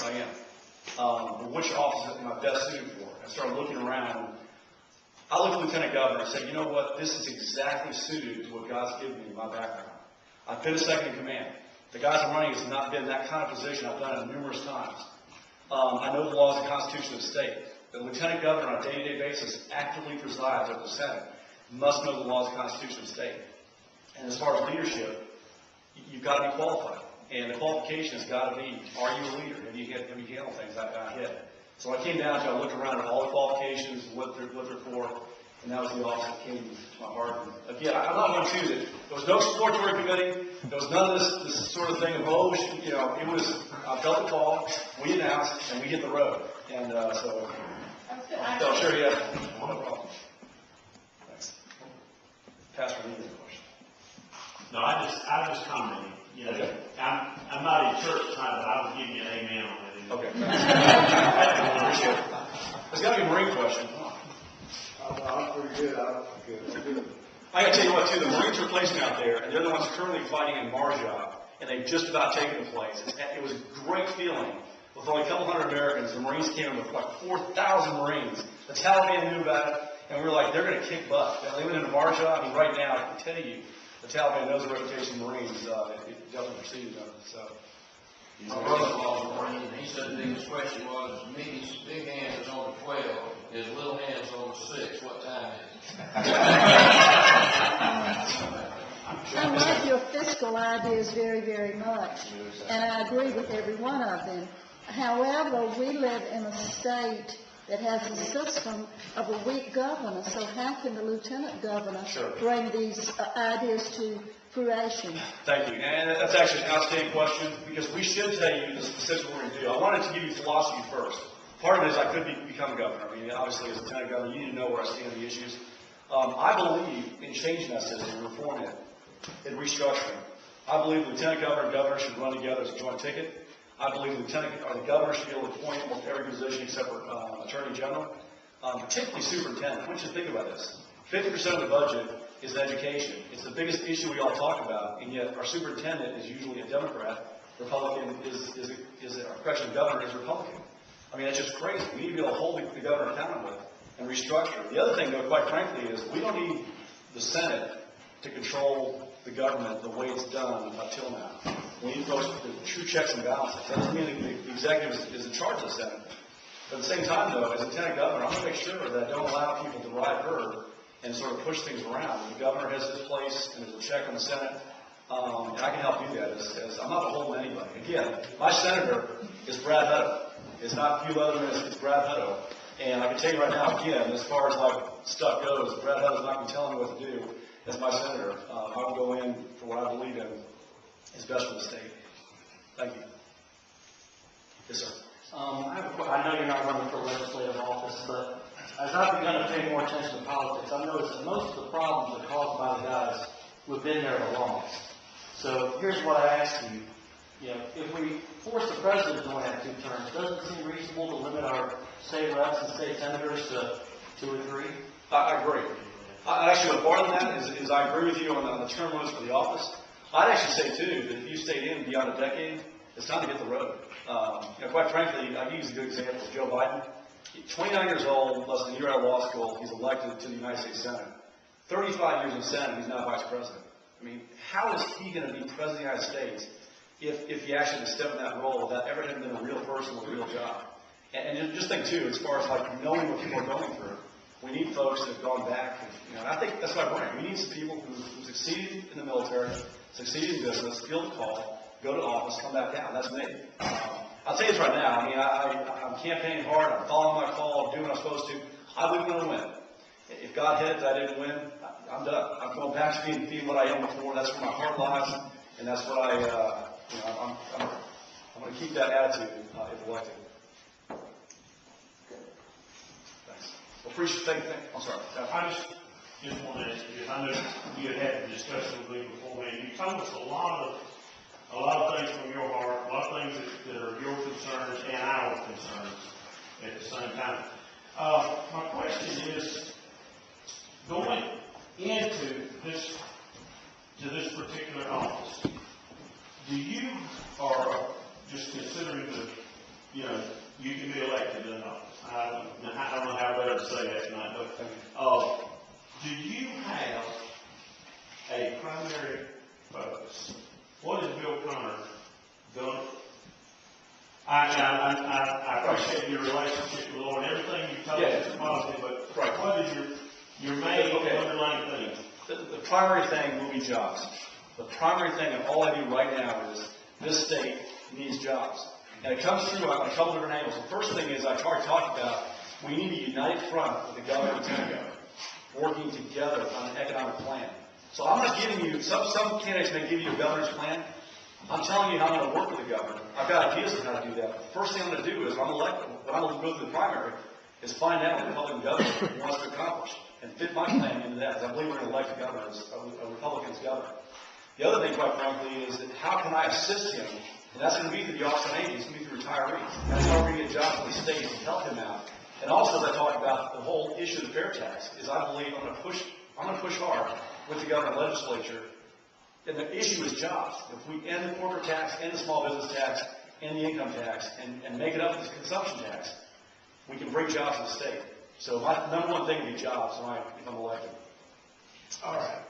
I am. But which office am I best suited for? I started looking around. I looked at Lieutenant Governor and said, you know what, this is exactly suited to what God's given me in my background. I've been a second in command. The guys I'm running has not been that kind of position. I've done it numerous times. I know the laws and Constitution of the state. The Lieutenant Governor on a day-to-day basis actively presides over the Senate. Must know the laws and Constitution of the state. And as far as leadership, you've got to be qualified. And the qualification has got to be, are you a leader? Have you handled things I hit? So I came down to, I looked around at all the qualifications, what they're for, and that was the office that came to my heart. And again, I'm not going to choose it. There was no exploratory committee. There was none of this sort of thing of, oh, you know, it was, I felt the call, we announced, and we hit the road. And so, I felt sure, yeah, no problem. Thanks. Pastor Lee has a question. No, I just commented. You know, okay. I'm not in church tonight, but I was giving you an amen on it. Okay. Appreciate it. There's got to be a Marine question. I'm pretty good. I'm good. I got to tell you what, too. The Marines are placed out there, and they're the ones currently fighting in Marjah, and they've just about taken the place. It was a great feeling. With only a couple hundred Americans, the Marines came in with like 4,000 Marines. The Taliban knew about it, and we were like, they're going to kick butt. They went into Marjah. I mean, right now, I can tell you, the Taliban knows the reputation of Marines. It definitely precedes them. So. My brother-in-law was a Marine, and he said the biggest question was, his big hand is on the 12, his little hand's on the 6. What time is it? I like your fiscal ideas very, very much, and I agree with every one of them. However, we live in a state that has a system of a weak governor, so how can the lieutenant governor bring these ideas to fruition? Thank you. And that's actually an outstanding question, because we should tell you the specifics of what we're going to do. I wanted to give you philosophy first. Part of it is I could become a governor. I mean, obviously, as lieutenant governor, you need to know where I stand on the issues. I believe in changing that system and reforming it and restructuring. I believe the lieutenant governor and governor should run together as a joint ticket. I believe the governor should be able to appoint almost every position except for attorney general, particularly superintendent. I want you to think about this. 50% of the budget is education. It's the biggest issue we all talk about, and yet our superintendent is usually a Democrat. Republican our governor is Republican. I mean, that's just crazy. We need to be able to hold the governor accountable and restructure. The other thing, though, quite frankly, is we don't need the Senate to control the government the way it's done until now. We need folks with the true checks and balances. That doesn't mean the executive is in charge of the Senate. But at the same time, though, as lieutenant governor, I'm going to make sure that I don't allow people to ride herd and sort of push things around. The governor has his place, and there's a check on the Senate, and I can help do that. As I'm not beholden to anybody. Again, my senator is Brad Hutto. It's not Hugh Leatherman, it's Brad Hutto. And I can tell you right now, again, as far as like stuff goes, Brad Hutto's not going to tell me what to do. As my senator, I will go in for what I believe in is best for the state. Thank you. Yes, sir. I know you're not running for legislative office, but as I've begun to pay more attention to politics, I've noticed that most of the problems are caused by the guys who have been there the longest. So here's what I ask you. You know, if we force the president to only have 2 terms, doesn't it seem reasonable to limit our state reps and state senators to 2 or 3? I agree. I actually go farther than that is I agree with you on the term limits for the office. I'd actually say, too, that if you stayed in beyond a decade, it's time to hit the road. Quite frankly, I use a good example. Joe Biden, 29 years old, less than a year out of law school, he's elected to the United States Senate. 35 years in the Senate, he's now vice president. I mean, how is he going to be president of the United States if he actually stepped in that role without ever having been a real person with a real job? And just think, too, as far as like knowing what people are going through, we need folks that have gone back. And I think that's my point. We need some people who succeeded in the military, succeeded in business, field the call, go to office, come back down. That's me. I'll tell you this right now. I mean, I'm campaigning hard. I'm following my call. I'm doing what I'm supposed to. I believe I'm going to win. If God heads I didn't win, I'm done. I'm going back to being what I am before. That's where my heart lies, and that's what I'm going to keep that attitude if elected. Thanks. Well, appreciate. I'm sorry. I just want to ask you, I know you had a discussion with me before, and you told us a lot of things from your heart, a lot of things that are your concerns and our concerns at the same time. My question is, going into this particular office, do you, or just considering to say that tonight, but, do you have a primary focus? What has Bill Connor done? I appreciate your relationship with the Lord, everything you told us is positive, but Right. what is your main Okay. underlying thing? The primary thing will be jobs. The primary thing, and all I do right now is, this state needs jobs. And it comes through on a couple different angles. The first thing is, I've already talked about, we need a united front with the governor and lieutenant governor, working together on an economic plan. So I'm not giving you, some candidates may give you a governor's plan. I'm telling you how I'm going to work with the governor. I've got ideas on how to do that. The first thing I'm going to do is, when I'm elected, when I'm going to go through the primary, is find out what the Republican governor wants to accomplish and fit my plan into that, because I believe we're going to elect a governor, a Republican's governor. The other thing, quite frankly, is that how can I assist him? And that's going to be through the office on aging, it's going to be through retirees. That's how we're going to get jobs in the state and help him out. And also, as I talked about the whole issue of the fair tax, is I believe I'm going to push hard with the governor and legislature. And the issue is jobs. If we end the corporate tax, end the small business tax, end the income tax, and make it up with the consumption tax, we can bring jobs to the state. So my number one thing would be jobs, if I'm elected. All right.